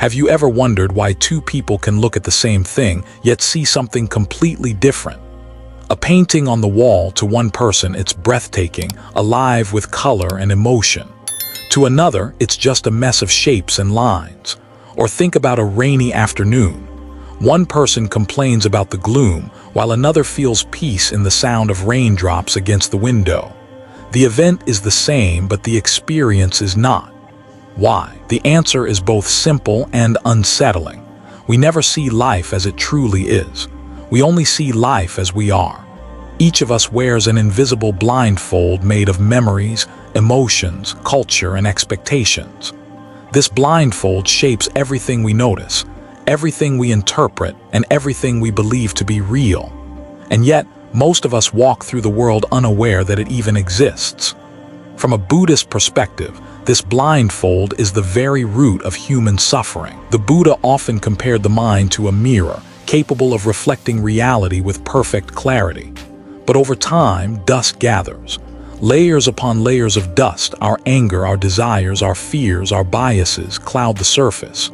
Have you ever wondered why two people can look at the same thing, yet see something completely different? A painting on the wall, to one person, it's breathtaking, alive with color and emotion. To another, it's just a mess of shapes and lines. Or think about a rainy afternoon. One person complains about the gloom, while another feels peace in the sound of raindrops against the window. The event is the same, but the experience is not. Why? The answer is both simple and unsettling. We never see life as it truly is. We only see life as we are. Each of us wears an invisible blindfold made of memories, emotions, culture, and expectations. This blindfold shapes everything we notice, everything we interpret, and everything we believe to be real. And yet, most of us walk through the world unaware that it even exists. From a Buddhist perspective, this blindfold is the very root of human suffering. The Buddha often compared the mind to a mirror, capable of reflecting reality with perfect clarity. But over time, dust gathers. Layers upon layers of dust, our anger, our desires, our fears, our biases, cloud the surface.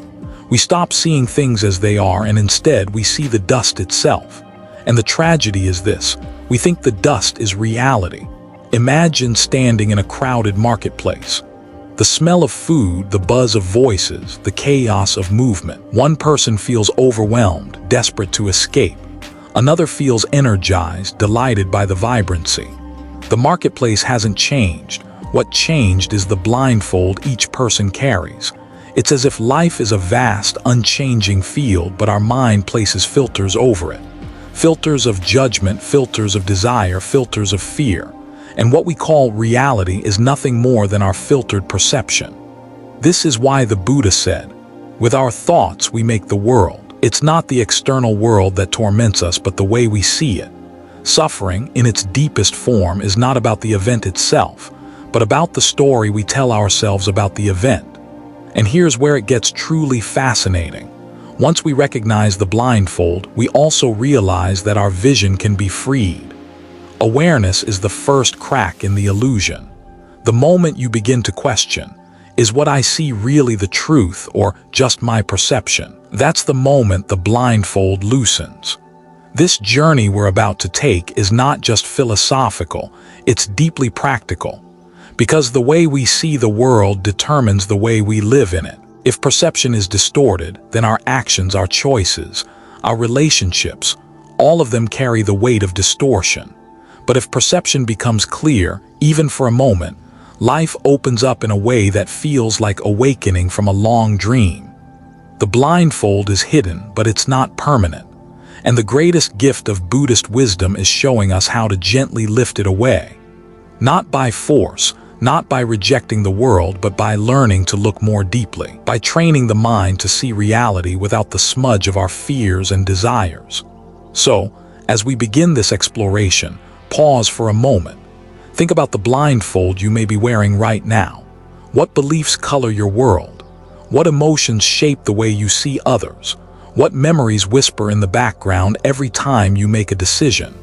We stop seeing things as they are, and instead we see the dust itself. And the tragedy is this: we think the dust is reality. Imagine standing in a crowded marketplace. The smell of food, the buzz of voices, the chaos of movement. One person feels overwhelmed, desperate to escape. Another feels energized, delighted by the vibrancy. The marketplace hasn't changed. What changed is the blindfold each person carries. It's as if life is a vast, unchanging field, but our mind places filters over it. Filters of judgment, filters of desire, filters of fear. And what we call reality is nothing more than our filtered perception. This is why the Buddha said, "With our thoughts we make the world." It's not the external world that torments us, but the way we see it. Suffering, in its deepest form, is not about the event itself, but about the story we tell ourselves about the event. And here's where it gets truly fascinating. Once we recognize the blindfold, we also realize that our vision can be freed. Awareness is the first crack in the illusion. The moment you begin to question, is what I see really the truth or just my perception? That's the moment the blindfold loosens. This journey we're about to take is not just philosophical, it's deeply practical. Because the way we see the world determines the way we live in it. If perception is distorted, then our actions, our choices, our relationships, all of them carry the weight of distortion. But if perception becomes clear, even for a moment, life opens up in a way that feels like awakening from a long dream. The blindfold is hidden, but it's not permanent. And the greatest gift of Buddhist wisdom is showing us how to gently lift it away. Not by force, not by rejecting the world, but by learning to look more deeply, by training the mind to see reality without the smudge of our fears and desires. So, as we begin this exploration, pause for a moment. Think about the blindfold you may be wearing right now. What beliefs color your world? What emotions shape the way you see others? What memories whisper in the background every time you make a decision?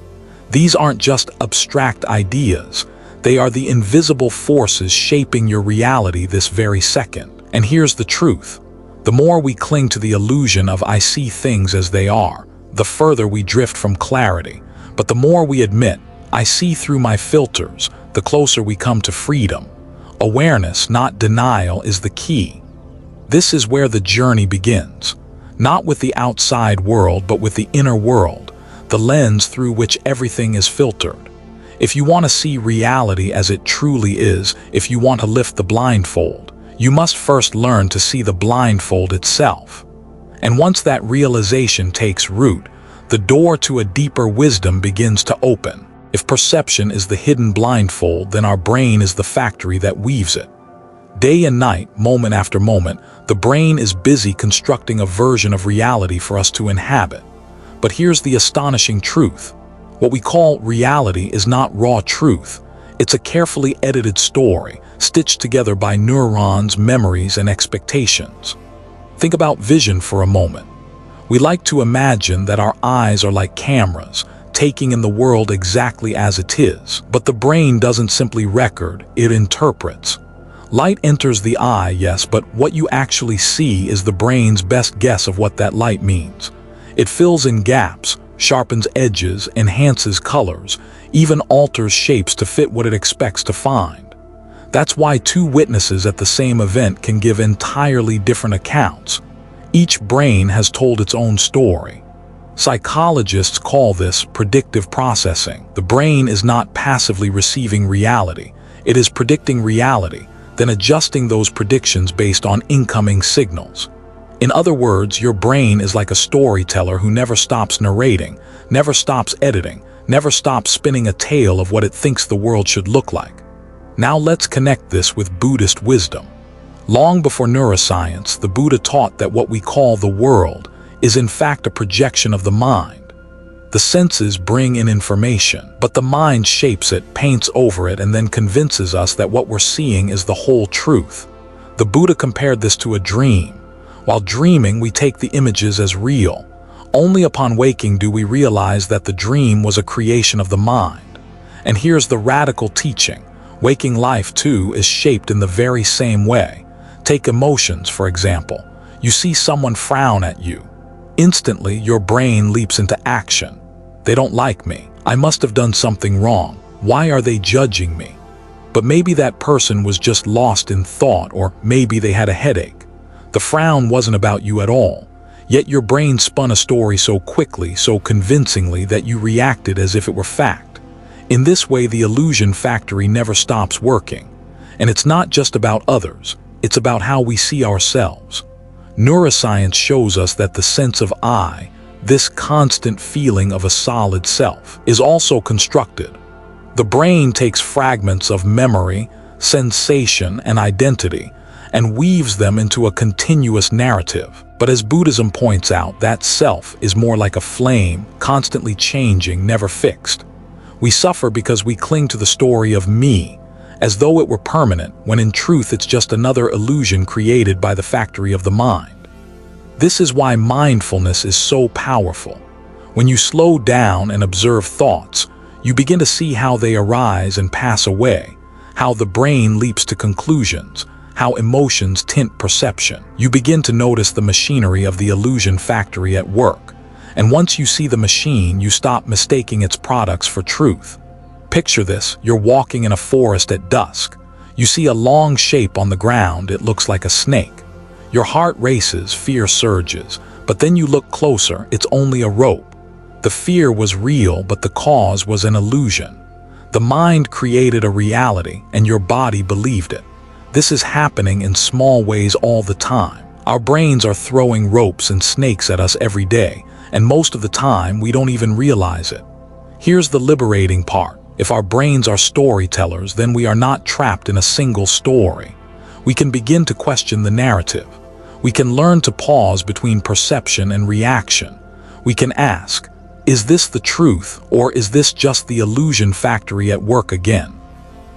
These aren't just abstract ideas. They are the invisible forces shaping your reality this very second. And here's the truth. The more we cling to the illusion of I see things as they are, the further we drift from clarity. But the more we admit, I see through my filters, the closer we come to freedom. Awareness, not denial, is the key. This is where the journey begins. Not with the outside world, but with the inner world, the lens through which everything is filtered. If you want to see reality as it truly is, if you want to lift the blindfold, you must first learn to see the blindfold itself. And once that realization takes root, the door to a deeper wisdom begins to open. If perception is the hidden blindfold, then our brain is the factory that weaves it. Day and night, moment after moment, the brain is busy constructing a version of reality for us to inhabit. But here's the astonishing truth. What we call reality is not raw truth. It's a carefully edited story, stitched together by neurons, memories, and expectations. Think about vision for a moment. We like to imagine that our eyes are like cameras, taking in the world exactly as it is. But the brain doesn't simply record, it interprets. Light enters the eye, yes, but what you actually see is the brain's best guess of what that light means. It fills in gaps, sharpens edges, enhances colors, even alters shapes to fit what it expects to find. That's why two witnesses at the same event can give entirely different accounts. Each brain has told its own story. Psychologists call this predictive processing. The brain is not passively receiving reality. It is predicting reality, then adjusting those predictions based on incoming signals. In other words, your brain is like a storyteller who never stops narrating, never stops editing, never stops spinning a tale of what it thinks the world should look like. Now let's connect this with Buddhist wisdom. Long before neuroscience, the Buddha taught that what we call the world is in fact a projection of the mind. The senses bring in information, but the mind shapes it, paints over it, and then convinces us that what we're seeing is the whole truth. The Buddha compared this to a dream. While dreaming, we take the images as real. Only upon waking do we realize that the dream was a creation of the mind. And here's the radical teaching. Waking life, too, is shaped in the very same way. Take emotions, for example. You see someone frown at you. Instantly, your brain leaps into action. They don't like me. I must have done something wrong. Why are they judging me? But maybe that person was just lost in thought, or maybe they had a headache. The frown wasn't about you at all. Yet your brain spun a story so quickly, so convincingly, that you reacted as if it were fact. In this way, the illusion factory never stops working. And it's not just about others. It's about how we see ourselves. Neuroscience shows us that the sense of I, this constant feeling of a solid self, is also constructed. The brain takes fragments of memory, sensation, and identity, and weaves them into a continuous narrative. But as Buddhism points out, that self is more like a flame, constantly changing, never fixed. We suffer because we cling to the story of me, as though it were permanent, when in truth it's just another illusion created by the factory of the mind. This is why mindfulness is so powerful. When you slow down and observe thoughts, you begin to see how they arise and pass away, how the brain leaps to conclusions, how emotions tint perception. You begin to notice the machinery of the illusion factory at work. And once you see the machine, you stop mistaking its products for truth. Picture this, you're walking in a forest at dusk. You see a long shape on the ground, it looks like a snake. Your heart races, fear surges, but then you look closer, it's only a rope. The fear was real, but the cause was an illusion. The mind created a reality, and your body believed it. This is happening in small ways all the time. Our brains are throwing ropes and snakes at us every day, and most of the time we don't even realize it. Here's the liberating part. If our brains are storytellers, then we are not trapped in a single story. We can begin to question the narrative. We can learn to pause between perception and reaction. We can ask, is this the truth, or is this just the illusion factory at work again?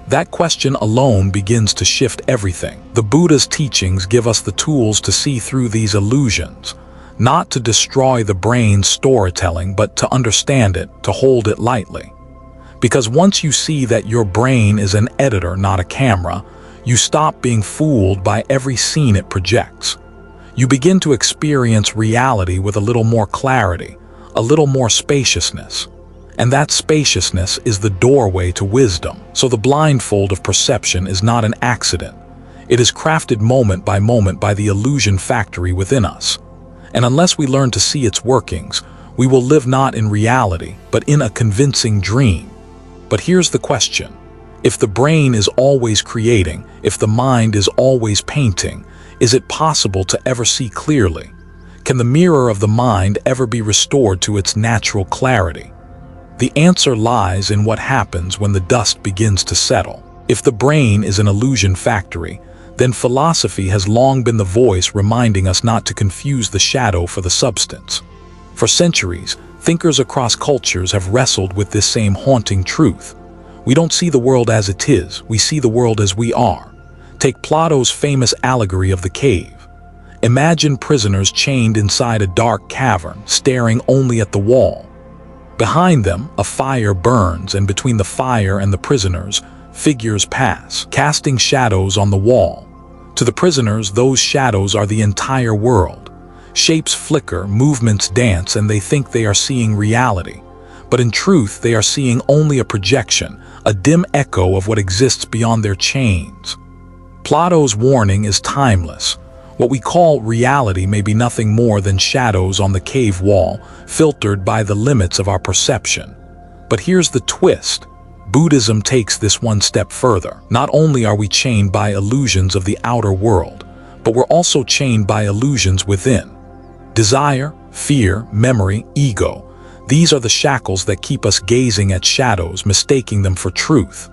That question alone begins to shift everything. The Buddha's teachings give us the tools to see through these illusions, not to destroy the brain's storytelling, but to understand it, to hold it lightly. Because once you see that your brain is an editor, not a camera, you stop being fooled by every scene it projects. You begin to experience reality with a little more clarity, a little more spaciousness. And that spaciousness is the doorway to wisdom. So the blindfold of perception is not an accident. It is crafted moment by the illusion factory within us. And unless we learn to see its workings, we will live not in reality, but in a convincing dream. But here's the question. If the brain is always creating, if the mind is always painting, is it possible to ever see clearly? Can the mirror of the mind ever be restored to its natural clarity? The answer lies in what happens when the dust begins to settle. If the brain is an illusion factory, then philosophy has long been the voice reminding us not to confuse the shadow for the substance. For centuries, thinkers across cultures have wrestled with this same haunting truth. We don't see the world as it is, we see the world as we are. Take Plato's famous allegory of the cave. Imagine prisoners chained inside a dark cavern, staring only at the wall. Behind them, a fire burns, and between the fire and the prisoners, figures pass, casting shadows on the wall. To the prisoners, those shadows are the entire world. Shapes flicker, movements dance, and they think they are seeing reality. But in truth, they are seeing only a projection, a dim echo of what exists beyond their chains. Plato's warning is timeless. What we call reality may be nothing more than shadows on the cave wall, filtered by the limits of our perception. But here's the twist. Buddhism takes this one step further. Not only are we chained by illusions of the outer world, but we're also chained by illusions within. Desire, fear, memory, ego. These are the shackles that keep us gazing at shadows, mistaking them for truth.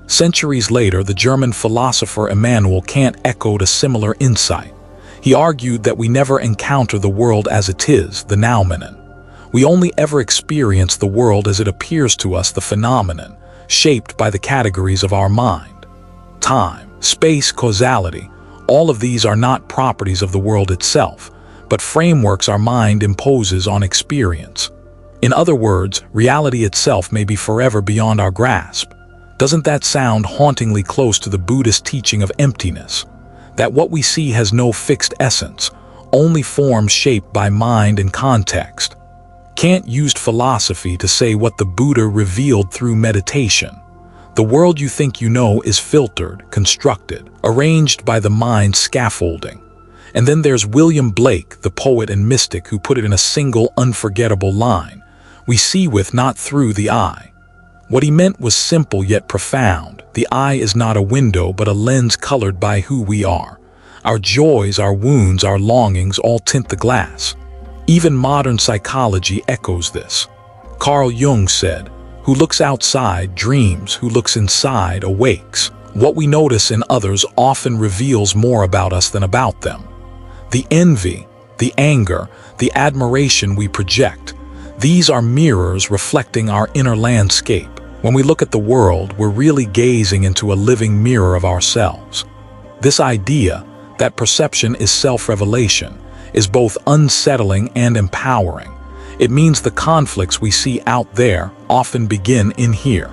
Centuries later, the German philosopher Immanuel Kant echoed a similar insight. He argued that we never encounter the world as it is, the noumenon. We only ever experience the world as it appears to us, the phenomenon, shaped by the categories of our mind. Time, space, causality, all of these are not properties of the world itself, but frameworks our mind imposes on experience. In other words, reality itself may be forever beyond our grasp. Doesn't that sound hauntingly close to the Buddhist teaching of emptiness? That what we see has no fixed essence, only forms shaped by mind and context. Kant used philosophy to say what the Buddha revealed through meditation. The world you think you know is filtered, constructed, arranged by the mind's scaffolding. And then there's William Blake, the poet and mystic, who put it in a single unforgettable line: "We see with, not through the eye." What he meant was simple yet profound. The eye is not a window, but a lens colored by who we are. Our joys, our wounds, our longings all tint the glass. Even modern psychology echoes this. Carl Jung said, "Who looks outside dreams, who looks inside awakes." What we notice in others often reveals more about us than about them. The envy, the anger, the admiration we project, these are mirrors reflecting our inner landscape. When we look at the world, we're really gazing into a living mirror of ourselves. This idea that perception is self-revelation is both unsettling and empowering. It means the conflicts we see out there often begin in here.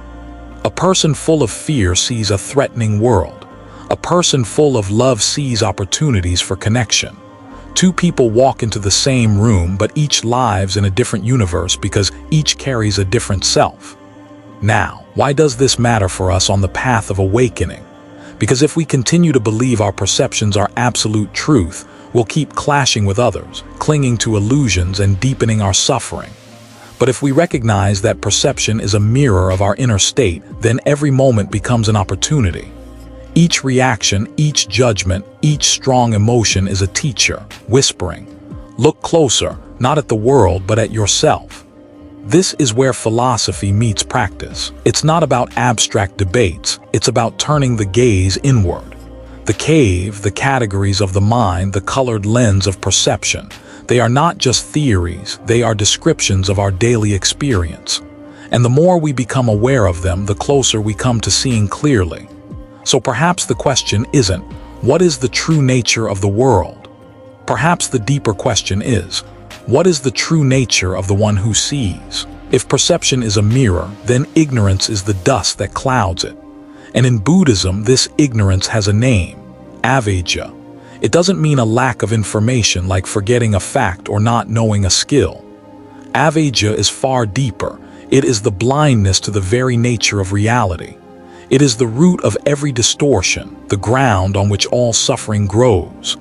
A person full of fear sees a threatening world. A person full of love sees opportunities for connection. Two people walk into the same room, but each lives in a different universe because each carries a different self. Now, why does this matter for us on the path of awakening? Because if we continue to believe our perceptions are absolute truth, we'll keep clashing with others, clinging to illusions and deepening our suffering. But if we recognize that perception is a mirror of our inner state, then every moment becomes an opportunity. Each reaction, each judgment, each strong emotion is a teacher, whispering, "Look closer, not at the world, but at yourself." This is where philosophy meets practice. It's not about abstract debates, it's about turning the gaze inward. The cave, the categories of the mind, the colored lens of perception, they are not just theories, they are descriptions of our daily experience. And the more we become aware of them, the closer we come to seeing clearly. So perhaps the question isn't, what is the true nature of the world? Perhaps the deeper question is, what is the true nature of the one who sees? If perception is a mirror, then ignorance is the dust that clouds it. And in Buddhism, this ignorance has a name, avijja. It doesn't mean a lack of information like forgetting a fact or not knowing a skill. Avijja is far deeper. It is the blindness to the very nature of reality. It is the root of every distortion, the ground on which all suffering grows.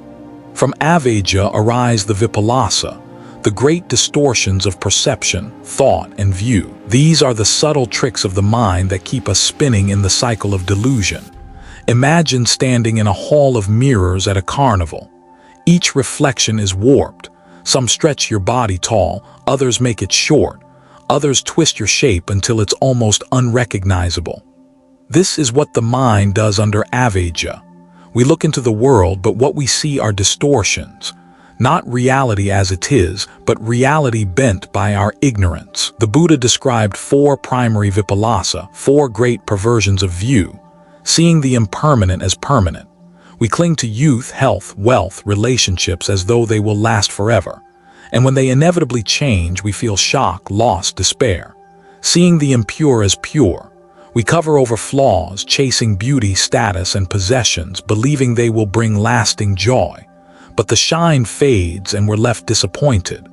From avijja arise the vipallasa, the great distortions of perception, thought, and view. These are the subtle tricks of the mind that keep us spinning in the cycle of delusion. Imagine standing in a hall of mirrors at a carnival. Each reflection is warped. Some stretch your body tall, others make it short, others twist your shape until it's almost unrecognizable. This is what the mind does under avijja. We look into the world, but what we see are distortions. Not reality as it is, but reality bent by our ignorance. The Buddha described 4 primary vipallasa, 4 great perversions of view, seeing the impermanent as permanent. We cling to youth, health, wealth, relationships as though they will last forever. And when they inevitably change, we feel shock, loss, despair. Seeing the impure as pure. We cover over flaws, chasing beauty, status, and possessions, believing they will bring lasting joy. But the shine fades and we're left disappointed.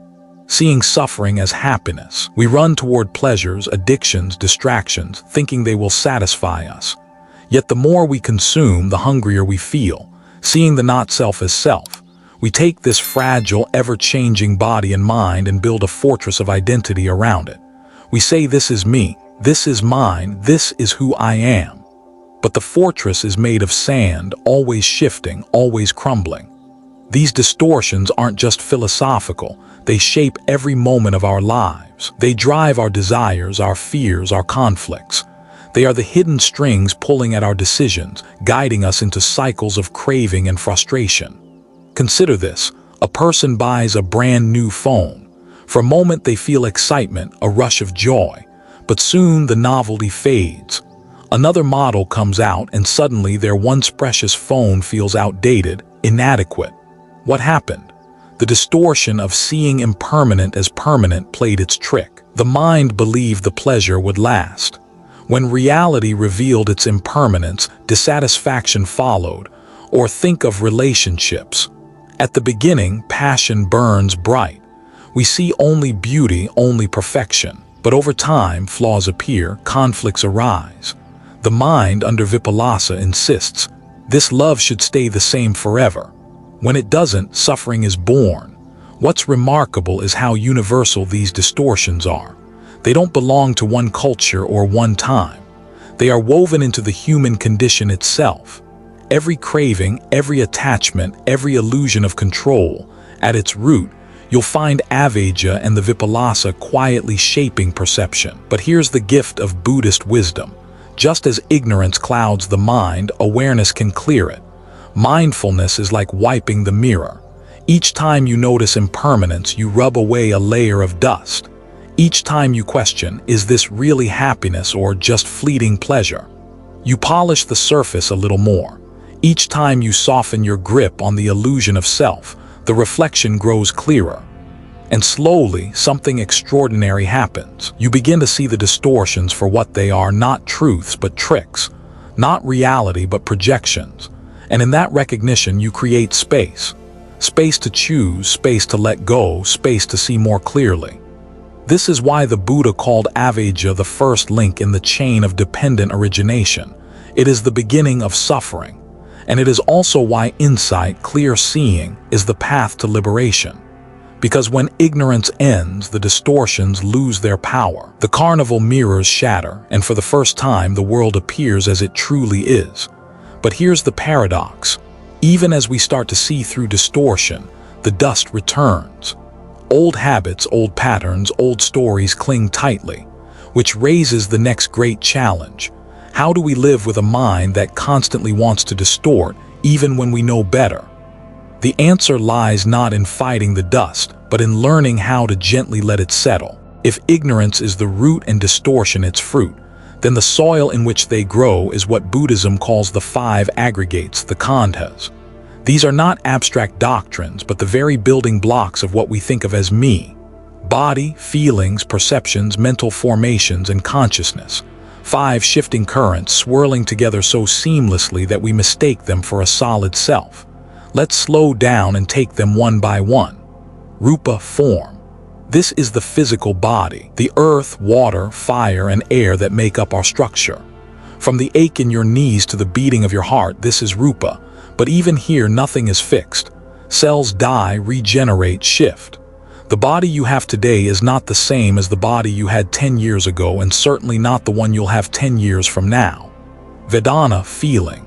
Seeing suffering as happiness, we run toward pleasures, addictions, distractions, thinking they will satisfy us. Yet the more we consume, the hungrier we feel, seeing the not-self as self. We take this fragile, ever-changing body and mind and build a fortress of identity around it. We say, this is me, this is mine, this is who I am. But the fortress is made of sand, always shifting, always crumbling. These distortions aren't just philosophical, they shape every moment of our lives. They drive our desires, our fears, our conflicts. They are the hidden strings pulling at our decisions, guiding us into cycles of craving and frustration. Consider this: a person buys a brand new phone. For a moment they feel excitement, a rush of joy, but soon the novelty fades. Another model comes out and suddenly their once precious phone feels outdated, inadequate. What happened? The distortion of seeing impermanent as permanent played its trick. The mind believed the pleasure would last. When reality revealed its impermanence, dissatisfaction followed. Or think of relationships. At the beginning, passion burns bright. We see only beauty, only perfection. But over time, flaws appear, conflicts arise. The mind, under Vipassana, insists, this love should stay the same forever. When it doesn't, suffering is born. What's remarkable is how universal these distortions are. They don't belong to one culture or one time. They are woven into the human condition itself. Every craving, every attachment, every illusion of control, at its root, you'll find avijja and the Vipassana quietly shaping perception. But here's the gift of Buddhist wisdom. Just as ignorance clouds the mind, awareness can clear it. Mindfulness is like wiping the mirror. Each time you notice impermanence, you rub away a layer of dust. Each time you question, is this really happiness or just fleeting pleasure? You polish the surface a little more. Each time you soften your grip on the illusion of self, the reflection grows clearer. And slowly, something extraordinary happens. You begin to see the distortions for what they are, not truths but tricks, not reality but projections. And in that recognition, you create space. Space to choose, space to let go, space to see more clearly. This is why the Buddha called avijja the first link in the chain of dependent origination. It is the beginning of suffering. And it is also why insight, clear seeing, is the path to liberation. Because when ignorance ends, the distortions lose their power. The carnival mirrors shatter, and for the first time, the world appears as it truly is. But here's the paradox. Even as we start to see through distortion, the dust returns. Old habits, old patterns, old stories cling tightly, which raises the next great challenge. How do we live with a mind that constantly wants to distort, even when we know better? The answer lies not in fighting the dust, but in learning how to gently let it settle. If ignorance is the root and distortion its fruit, then the soil in which they grow is what Buddhism calls the 5 aggregates, the khandhas. These are not abstract doctrines, but the very building blocks of what we think of as me. Body, feelings, perceptions, mental formations, and consciousness. 5 shifting currents swirling together so seamlessly that we mistake them for a solid self. Let's slow down and take them one by one. Rupa, form. This is the physical body, the earth, water, fire, and air that make up our structure. From the ache in your knees to the beating of your heart, this is Rupa. But even here, nothing is fixed. Cells die, regenerate, shift. The body you have today is not the same as the body you had 10 years ago, and certainly not the one you'll have 10 years from now. Vedana, feeling.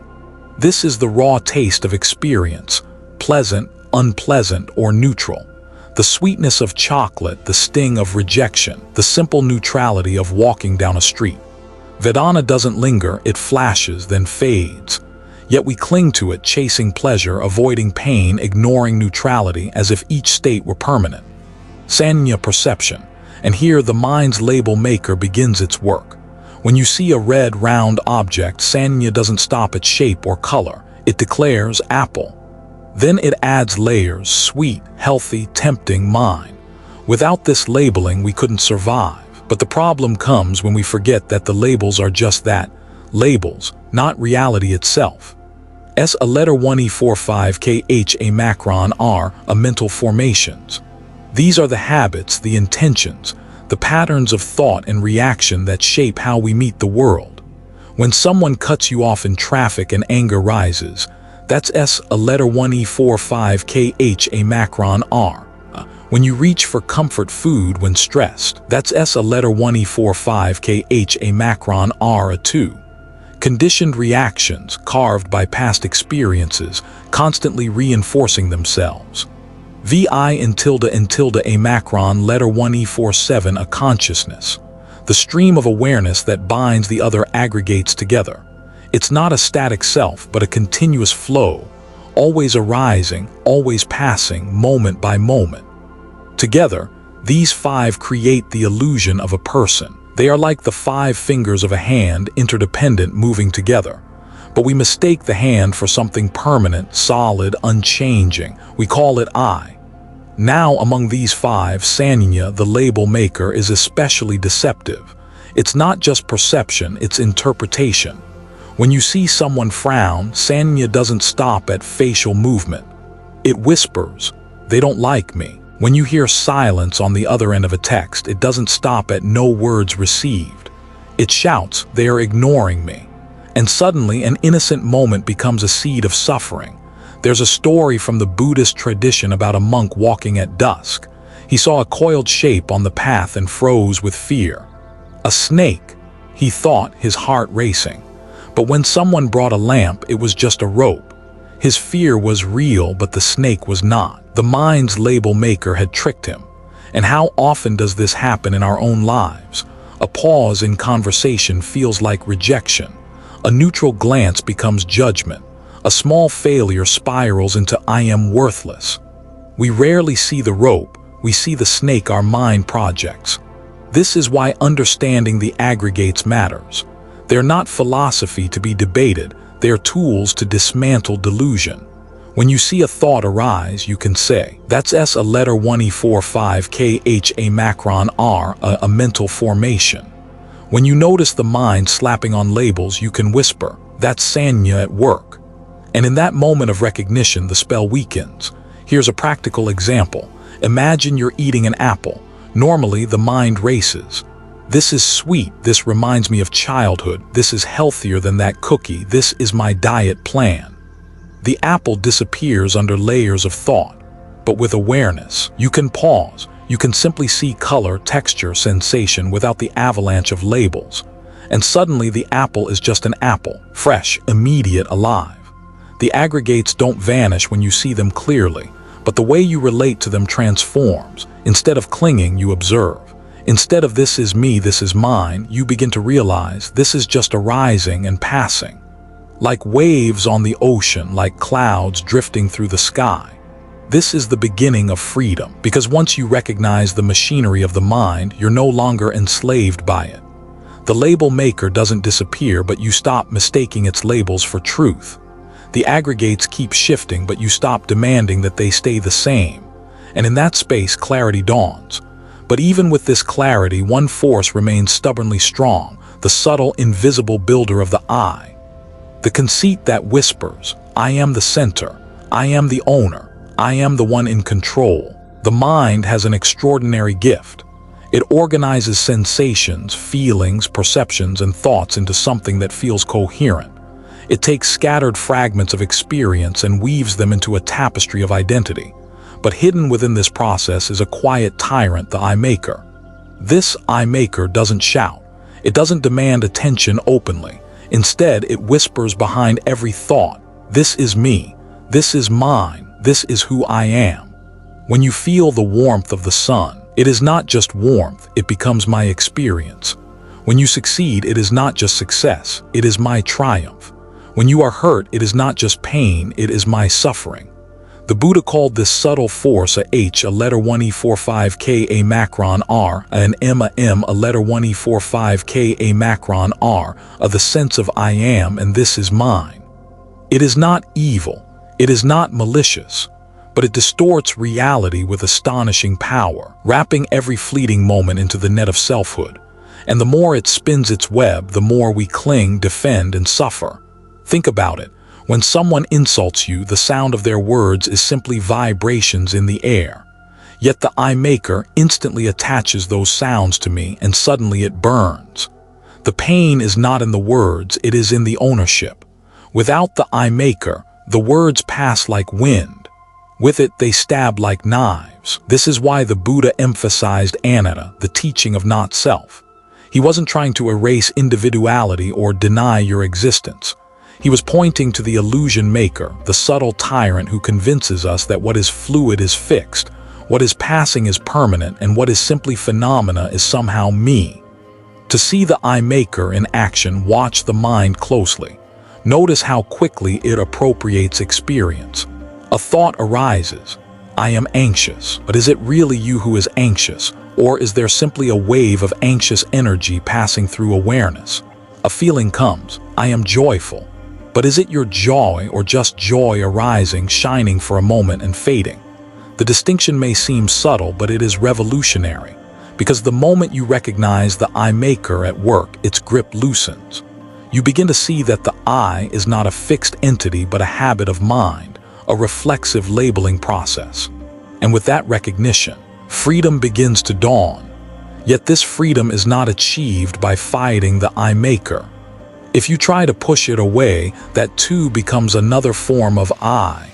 This is the raw taste of experience, pleasant, unpleasant, or neutral. The sweetness of chocolate, the sting of rejection, the simple neutrality of walking down a street. Vedana doesn't linger, it flashes, then fades. Yet we cling to it, chasing pleasure, avoiding pain, ignoring neutrality, as if each state were permanent. Sanya, perception. And here the mind's label maker begins its work. When you see a red, round object, Sanya doesn't stop at shape or color. It declares apple. Then it adds layers: sweet, healthy, tempting, mine. Without this labeling, we couldn't survive. But the problem comes when we forget that the labels are just that, labels, not reality itself. S a letter 1E45 KH a macron R a mental formations. These are the habits, the intentions, the patterns of thought and reaction that shape how we meet the world. When someone cuts you off in traffic and anger rises, that's S a letter 1E45 KH a macron R. When you reach for comfort food when stressed, that's S a letter 1E45 KH a macron R a 2. Conditioned reactions carved by past experiences, constantly reinforcing themselves. VI in tilde a macron letter 1E47 a consciousness. The stream of awareness that binds the other aggregates together. It's not a static self, but a continuous flow, always arising, always passing, moment by moment. Together, these 5 create the illusion of a person. They are like the 5 fingers of a hand, interdependent, moving together. But we mistake the hand for something permanent, solid, unchanging. We call it I. Now, among these 5, Sanya, the label maker, is especially deceptive. It's not just perception, it's interpretation. When you see someone frown, Sanya doesn't stop at facial movement. It whispers, "They don't like me." When you hear silence on the other end of a text, it doesn't stop at no words received. It shouts, "They are ignoring me." And suddenly, an innocent moment becomes a seed of suffering. There's a story from the Buddhist tradition about a monk walking at dusk. He saw a coiled shape on the path and froze with fear. A snake, he thought, his heart racing. But when someone brought a lamp, it was just a rope. His fear was real, but the snake was not. The mind's label maker had tricked him. And how often does this happen in our own lives? A pause in conversation feels like rejection. A neutral glance becomes judgment. A small failure spirals into "I am worthless." We rarely see the rope, we see the snake our mind projects. This is why understanding the aggregates matters. They're not philosophy to be debated, they're tools to dismantle delusion. When you see a thought arise, you can say, "That's S a letter 1E45 KH a macron R a mental formation." When you notice the mind slapping on labels, you can whisper, "That's Sanya at work." And in that moment of recognition, the spell weakens. Here's a practical example. Imagine you're eating an apple. Normally, the mind races. "This is sweet, this reminds me of childhood, this is healthier than that cookie, this is my diet plan." The apple disappears under layers of thought. But with awareness, you can pause. You can simply see color, texture, sensation without the avalanche of labels. And suddenly the apple is just an apple, fresh, immediate, alive. The aggregates don't vanish when you see them clearly, but the way you relate to them transforms. Instead of clinging, you observe. Instead of "this is me, this is mine," you begin to realize this is just arising and passing. Like waves on the ocean, like clouds drifting through the sky. This is the beginning of freedom, because once you recognize the machinery of the mind, you're no longer enslaved by it. The label maker doesn't disappear, but you stop mistaking its labels for truth. The aggregates keep shifting, but you stop demanding that they stay the same. And in that space, clarity dawns. But even with this clarity, one force remains stubbornly strong, the subtle, invisible builder of the I. The conceit that whispers, "I am the center, I am the owner, I am the one in control." The mind has an extraordinary gift. It organizes sensations, feelings, perceptions, and thoughts into something that feels coherent. It takes scattered fragments of experience and weaves them into a tapestry of identity. But hidden within this process is a quiet tyrant, the I maker. This I maker doesn't shout. It doesn't demand attention openly. Instead, it whispers behind every thought, "This is me, this is mine, this is who I am." When you feel the warmth of the sun, it is not just warmth, it becomes my experience. When you succeed, it is not just success, it is my triumph. When you are hurt, it is not just pain, it is my suffering. The Buddha called this subtle force a H, a letter 1E45 K a macron R, an M, a letter 1E45 K a macron R, the sense of I am and this is mine. It is not evil, it is not malicious, but it distorts reality with astonishing power, wrapping every fleeting moment into the net of selfhood. And the more it spins its web, the more we cling, defend, and suffer. Think about it. When someone insults you, the sound of their words is simply vibrations in the air. Yet the eye maker instantly attaches those sounds to me, and suddenly it burns. The pain is not in the words, it is in the ownership. Without the eye maker, the words pass like wind. With it, they stab like knives. This is why the Buddha emphasized anatta, the teaching of not self. He wasn't trying to erase individuality or deny your existence. He was pointing to the illusion maker, the subtle tyrant who convinces us that what is fluid is fixed, what is passing is permanent, and what is simply phenomena is somehow me. To see the eye maker in action, watch the mind closely. Notice how quickly it appropriates experience. A thought arises. I am anxious, but is it really you who is anxious? Or is there simply a wave of anxious energy passing through awareness? A feeling comes, I am joyful. But is it your joy or just joy arising, shining for a moment and fading? The distinction may seem subtle, but it is revolutionary. Because the moment you recognize the eye maker at work, its grip loosens. You begin to see that the I is not a fixed entity but a habit of mind, a reflexive labeling process. And with that recognition, freedom begins to dawn. Yet this freedom is not achieved by fighting the I maker. If you try to push it away, that too becomes another form of I,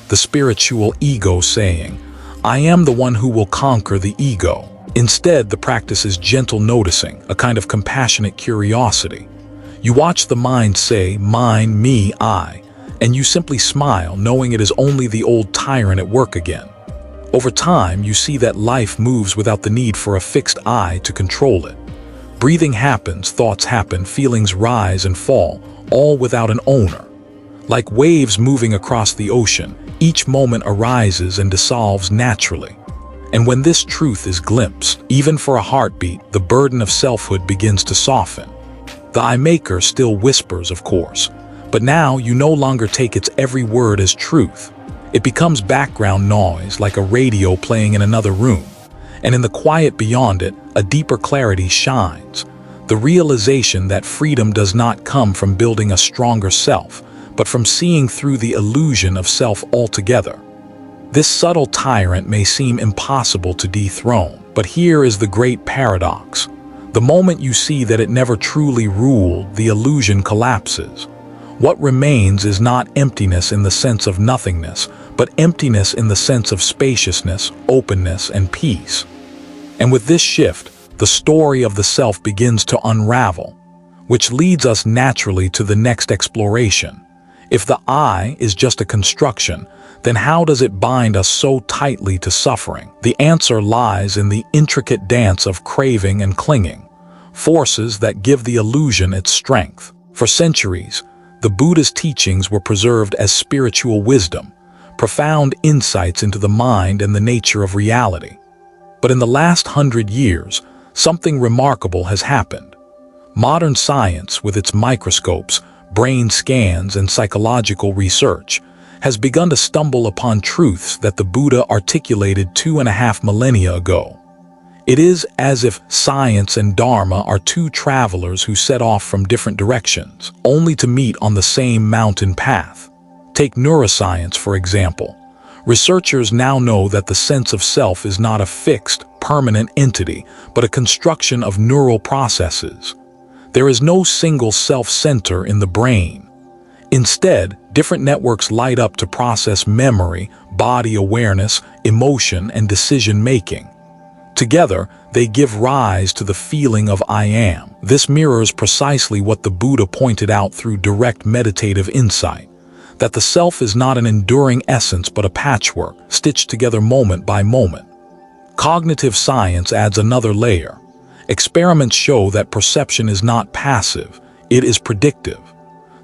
the spiritual ego saying, I am the one who will conquer the ego. Instead, the practice is gentle noticing, a kind of compassionate curiosity. You watch the mind say, mine, me, I, and you simply smile, knowing it is only the old tyrant at work again. Over time, you see that life moves without the need for a fixed I to control it. Breathing happens, thoughts happen, feelings rise and fall, all without an owner. Like waves moving across the ocean, each moment arises and dissolves naturally. And when this truth is glimpsed, even for a heartbeat, the burden of selfhood begins to soften. The eye maker still whispers, of course, but now you no longer take its every word as truth. It becomes background noise, like a radio playing in another room. And in the quiet beyond it, a deeper clarity shines. The realization that freedom does not come from building a stronger self, but from seeing through the illusion of self altogether. This subtle tyrant may seem impossible to dethrone, but here is the great paradox. The moment you see that it never truly ruled, the illusion collapses. What remains is not emptiness in the sense of nothingness, but emptiness in the sense of spaciousness, openness, and peace. And with this shift, the story of the self begins to unravel, which leads us naturally to the next exploration. If the I is just a construction, then how does it bind us so tightly to suffering? The answer lies in the intricate dance of craving and clinging, forces that give the illusion its strength. For centuries, the Buddhist teachings were preserved as spiritual wisdom, profound insights into the mind and the nature of reality. But in the last 100 years, something remarkable has happened. Modern science, with its microscopes, brain scans, and psychological research, has begun to stumble upon truths that the Buddha articulated 2.5 millennia ago. It is as if science and Dharma are two travelers who set off from different directions, only to meet on the same mountain path. Take neuroscience, for example. Researchers now know that the sense of self is not a fixed, permanent entity, but a construction of neural processes. There is no single self-center in the brain. Instead, different networks light up to process memory, body awareness, emotion, and decision-making. Together, they give rise to the feeling of I am. This mirrors precisely what the Buddha pointed out through direct meditative insight, that the self is not an enduring essence but a patchwork, stitched together moment by moment. Cognitive science adds another layer. Experiments show that perception is not passive, it is predictive.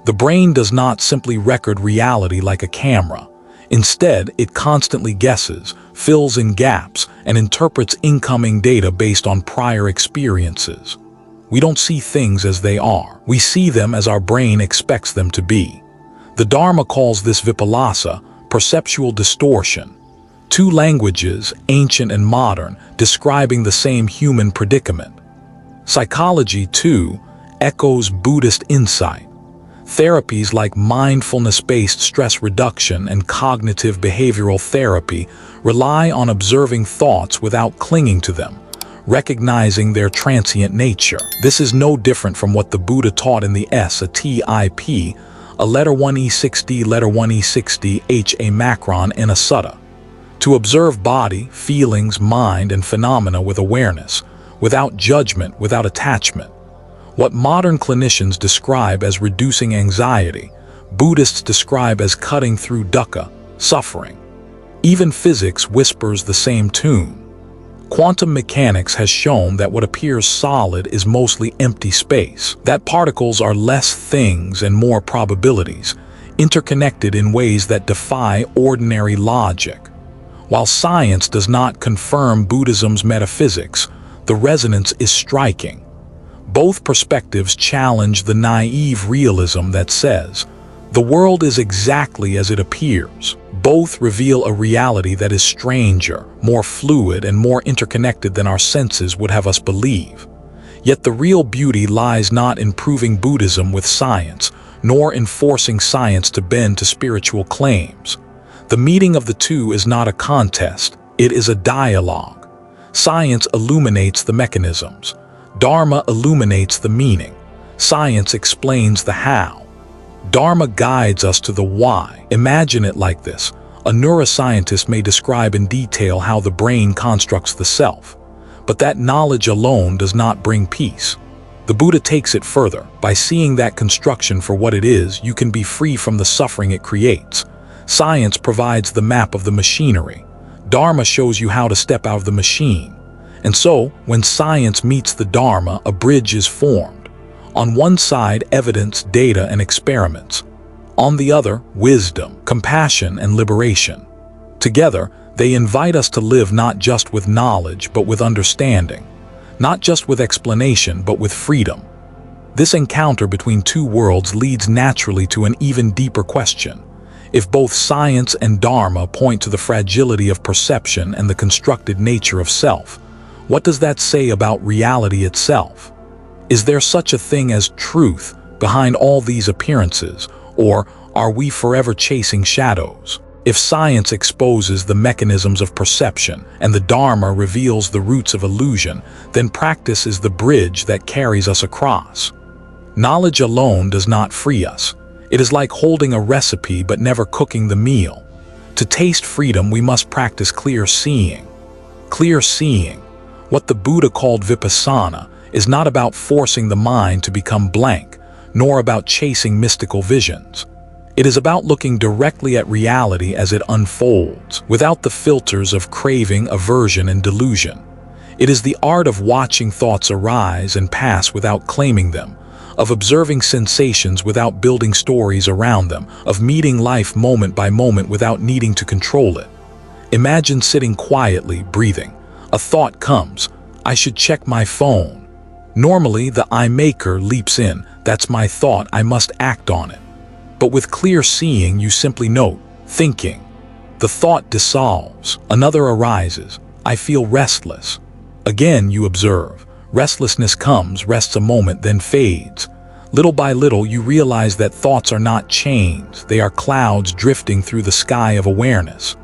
The brain does not simply record reality like a camera. Instead, it constantly guesses, fills in gaps, and interprets incoming data based on prior experiences. We don't see things as they are. We see them as our brain expects them to be. The Dharma calls this vipallasa, perceptual distortion. Two languages, ancient and modern, describing the same human predicament. Psychology, too, echoes Buddhist insight. Therapies like mindfulness-based stress reduction and cognitive behavioral therapy rely on observing thoughts without clinging to them, recognizing their transient nature. This is no different from what the Buddha taught in the Sati, a letter 1e6d, letter 1e6d, a macron in a sutta. To observe body, feelings, mind, and phenomena with awareness, without judgment, without attachment. What modern clinicians describe as reducing anxiety, Buddhists describe as cutting through dukkha, suffering. Even physics whispers the same tune. Quantum mechanics has shown that what appears solid is mostly empty space, that particles are less things and more probabilities, interconnected in ways that defy ordinary logic. While science does not confirm Buddhism's metaphysics, the resonance is striking. Both perspectives challenge the naive realism that says, the world is exactly as it appears. Both reveal a reality that is stranger, more fluid, and more interconnected than our senses would have us believe. Yet the real beauty lies not in proving Buddhism with science, nor in forcing science to bend to spiritual claims. The meeting of the two is not a contest, it is a dialogue. Science illuminates the mechanisms. Dharma illuminates the meaning. Science explains the how. Dharma guides us to the why. Imagine it like this. A neuroscientist may describe in detail how the brain constructs the self, but that knowledge alone does not bring peace. The Buddha takes it further. By seeing that construction for what it is, you can be free from the suffering it creates. Science provides the map of the machinery. Dharma shows you how to step out of the machine. And so, when science meets the Dharma, a bridge is formed. On one side, evidence, data, and experiments. On the other, wisdom, compassion, and liberation. Together, they invite us to live not just with knowledge, but with understanding. Not just with explanation, but with freedom. This encounter between two worlds leads naturally to an even deeper question. If both science and Dharma point to the fragility of perception and the constructed nature of self, what does that say about reality itself? Is there such a thing as truth behind all these appearances, or are we forever chasing shadows? If science exposes the mechanisms of perception and the Dharma reveals the roots of illusion, then practice is the bridge that carries us across. Knowledge alone does not free us. It is like holding a recipe but never cooking the meal. To taste freedom, we must practice clear seeing. Clear seeing, what the Buddha called vipassana, is not about forcing the mind to become blank, nor about chasing mystical visions. It is about looking directly at reality as it unfolds, without the filters of craving, aversion, and delusion. It is the art of watching thoughts arise and pass without claiming them, of observing sensations without building stories around them, of meeting life moment by moment without needing to control it. Imagine sitting quietly, breathing. A thought comes, I should check my phone. Normally, the I maker leaps in, that's my thought, I must act on it. But with clear seeing, you simply note, thinking. The thought dissolves, another arises, I feel restless. Again you observe, restlessness comes, rests a moment, then fades. Little by little you realize that thoughts are not chains, they are clouds drifting through the sky of awareness.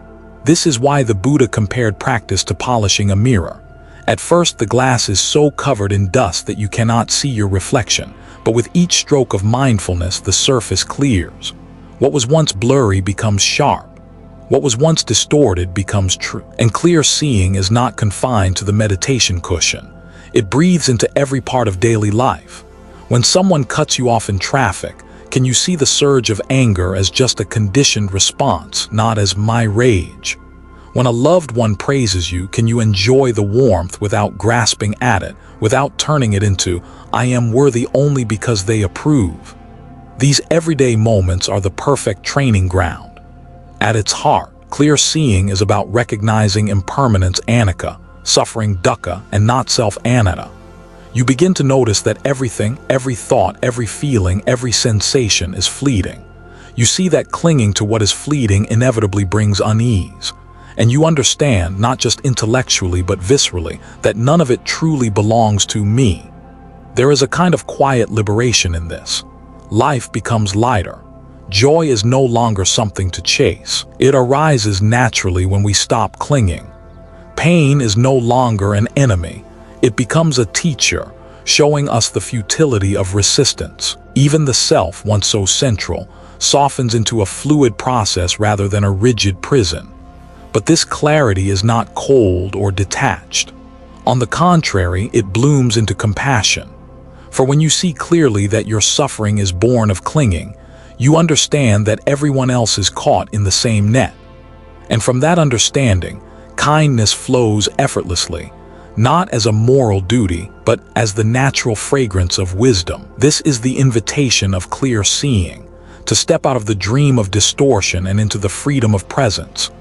This is why the Buddha compared practice to polishing a mirror. At first the glass is so covered in dust that you cannot see your reflection, but with each stroke of mindfulness the surface clears. What was once blurry becomes sharp. What was once distorted becomes true. And clear seeing is not confined to the meditation cushion. It breathes into every part of daily life. When someone cuts you off in traffic, can you see the surge of anger as just a conditioned response, not as my rage? When a loved one praises you, can you enjoy the warmth without grasping at it, without turning it into, I am worthy only because they approve? These everyday moments are the perfect training ground. At its heart, clear seeing is about recognizing impermanence anicca, suffering dukkha, and not self-anatta. You begin to notice that everything, every thought, every feeling, every sensation is fleeting. You see that clinging to what is fleeting inevitably brings unease. And you understand, not just intellectually but viscerally, that none of it truly belongs to me. There is a kind of quiet liberation in this. Life becomes lighter. Joy is no longer something to chase. It arises naturally when we stop clinging. Pain is no longer an enemy. It becomes a teacher, showing us the futility of resistance. Even the self, once so central, softens into a fluid process rather than a rigid prison. But this clarity is not cold or detached. On the contrary, it blooms into compassion. For when you see clearly that your suffering is born of clinging, you understand that everyone else is caught in the same net. And from that understanding, kindness flows effortlessly, not as a moral duty, but as the natural fragrance of wisdom. This is the invitation of clear seeing, to step out of the dream of distortion and into the freedom of presence,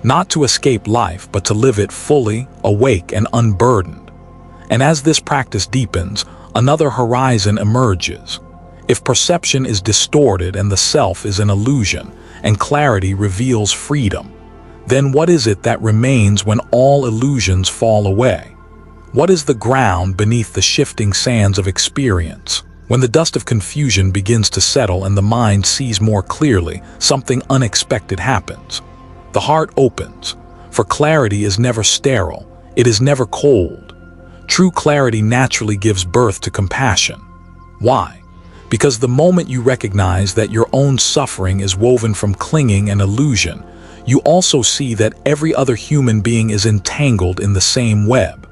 not to escape life, but to live it fully, awake and unburdened. And as this practice deepens, another horizon emerges. If perception is distorted and the self is an illusion, and clarity reveals freedom, then what is it that remains when all illusions fall away? What is the ground beneath the shifting sands of experience? When the dust of confusion begins to settle and the mind sees more clearly, something unexpected happens. The heart opens, for clarity is never sterile, it is never cold. True clarity naturally gives birth to compassion. Why? Because the moment you recognize that your own suffering is woven from clinging and illusion, you also see that every other human being is entangled in the same web.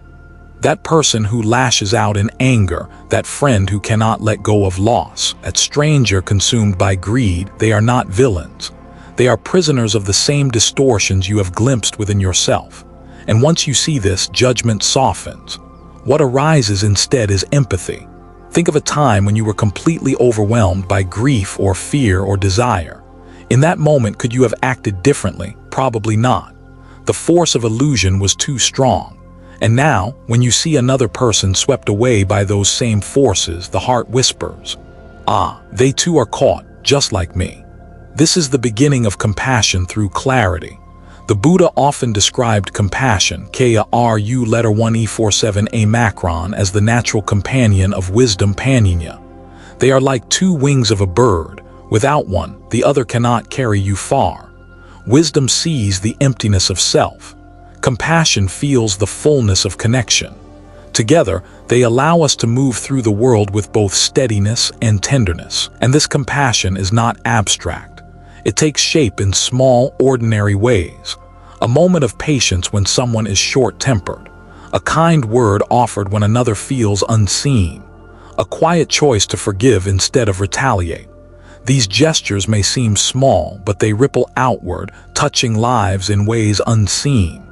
That person who lashes out in anger, that friend who cannot let go of loss, that stranger consumed by greed, they are not villains. They are prisoners of the same distortions you have glimpsed within yourself. And once you see this, judgment softens. What arises instead is empathy. Think of a time when you were completely overwhelmed by grief or fear or desire. In that moment, could you have acted differently? Probably not. The force of illusion was too strong. And now, when you see another person swept away by those same forces, the heart whispers, "Ah, they too are caught, just like me." This is the beginning of compassion through clarity. The Buddha often described compassion, K-A-R-U letter 1E47A macron, as the natural companion of wisdom panyanya. They are like two wings of a bird. Without one, the other cannot carry you far. Wisdom sees the emptiness of self. Compassion feels the fullness of connection. Together, they allow us to move through the world with both steadiness and tenderness. And this compassion is not abstract. It takes shape in small, ordinary ways. A moment of patience when someone is short-tempered. A kind word offered when another feels unseen. A quiet choice to forgive instead of retaliate. These gestures may seem small, but they ripple outward, touching lives in ways unseen.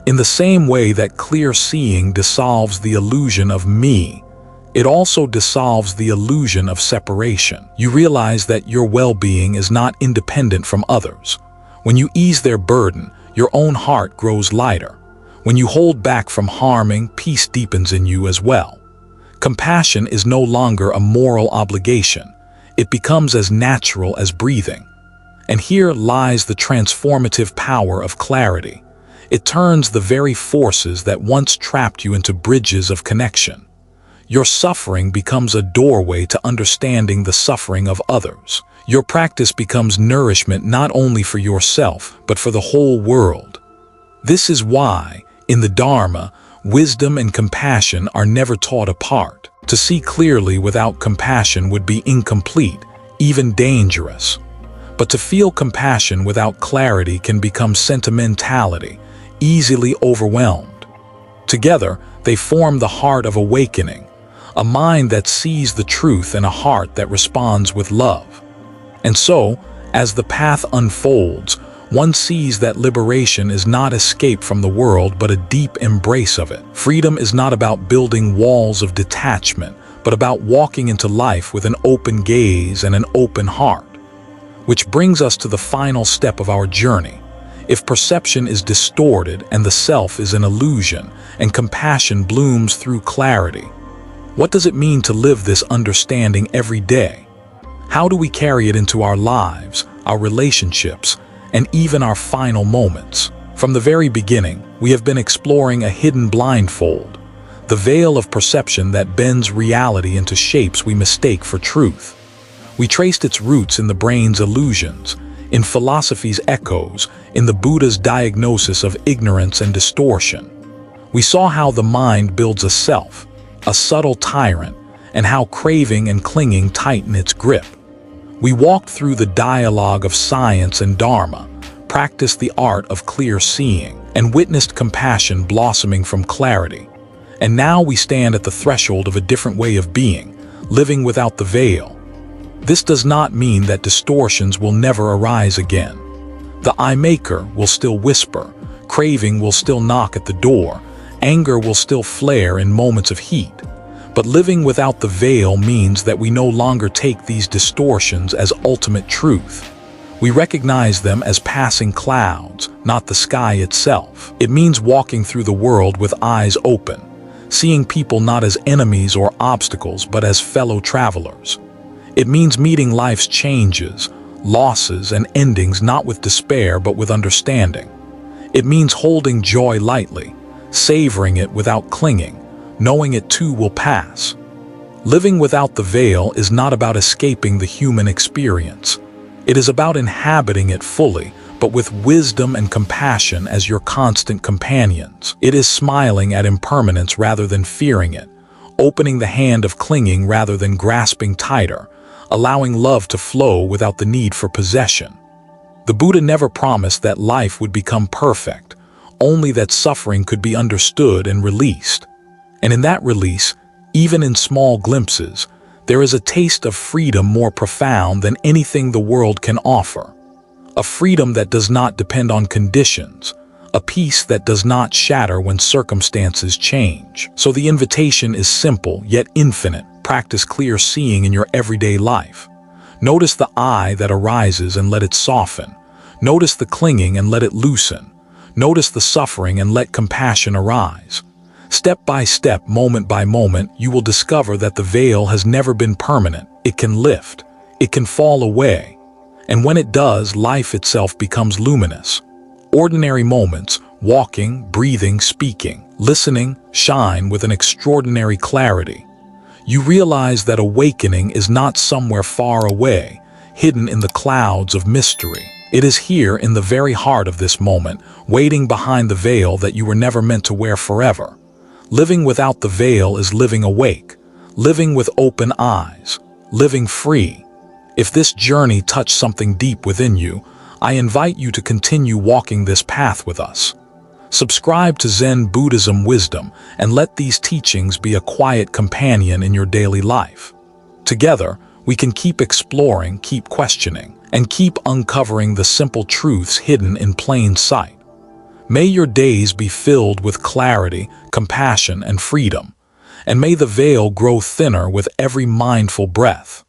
In the same way that clear seeing dissolves the illusion of me, it also dissolves the illusion of separation. You realize that your well-being is not independent from others. When you ease their burden, your own heart grows lighter. When you hold back from harming, peace deepens in you as well. Compassion is no longer a moral obligation. It becomes as natural as breathing. And here lies the transformative power of clarity. It turns the very forces that once trapped you into bridges of connection. Your suffering becomes a doorway to understanding the suffering of others. Your practice becomes nourishment not only for yourself, but for the whole world. This is why, in the Dharma, wisdom and compassion are never taught apart. To see clearly without compassion would be incomplete, even dangerous. But to feel compassion without clarity can become sentimentality, easily overwhelmed. Together, they form the heart of awakening. A mind that sees the truth and a heart that responds with love. And so, as the path unfolds, one sees that liberation is not escape from the world but a deep embrace of it. Freedom is not about building walls of detachment, but about walking into life with an open gaze and an open heart. Which brings us to the final step of our journey. If perception is distorted and the self is an illusion, and compassion blooms through clarity, what does it mean to live this understanding every day? How do we carry it into our lives, our relationships, and even our final moments? From the very beginning, we have been exploring a hidden blindfold, the veil of perception that bends reality into shapes we mistake for truth. We traced its roots in the brain's illusions, in philosophy's echoes, in the Buddha's diagnosis of ignorance and distortion. We saw how the mind builds a self, a subtle tyrant, and how craving and clinging tighten its grip. We walked through the dialogue of science and dharma, practiced the art of clear seeing, and witnessed compassion blossoming from clarity. And now we stand at the threshold of a different way of being, living without the veil. This does not mean that distortions will never arise again. The I maker will still whisper, craving will still knock at the door, anger will still flare in moments of heat. But living without the veil means that we no longer take these distortions as ultimate truth. We recognize them as passing clouds, not the sky itself. It means walking through the world with eyes open, seeing people not as enemies or obstacles but as fellow travelers. It means meeting life's changes, losses, and endings not with despair but with understanding. It means holding joy lightly, savoring it without clinging, knowing it too will pass. Living without the veil is not about escaping the human experience. It is about inhabiting it fully, but with wisdom and compassion as your constant companions. It is smiling at impermanence rather than fearing it, opening the hand of clinging rather than grasping tighter, allowing love to flow without the need for possession. The Buddha never promised that life would become perfect, only that suffering could be understood and released. And in that release, even in small glimpses, there is a taste of freedom more profound than anything the world can offer. A freedom that does not depend on conditions, a peace that does not shatter when circumstances change. So the invitation is simple yet infinite. Practice clear seeing in your everyday life. Notice the eye that arises and let it soften. Notice the clinging and let it loosen. Notice the suffering and let compassion arise. Step by step, moment by moment, you will discover that the veil has never been permanent. It can lift. It can fall away. And when it does, life itself becomes luminous. Ordinary moments, walking, breathing, speaking, listening, shine with an extraordinary clarity. You realize that awakening is not somewhere far away, hidden in the clouds of mystery. It is here in the very heart of this moment, waiting behind the veil that you were never meant to wear forever. Living without the veil is living awake, living with open eyes, living free. If this journey touched something deep within you, I invite you to continue walking this path with us. Subscribe to Zen Buddhism Wisdom and let these teachings be a quiet companion in your daily life. Together, we can keep exploring, keep questioning, and keep uncovering the simple truths hidden in plain sight. May your days be filled with clarity, compassion, and freedom, and may the veil grow thinner with every mindful breath.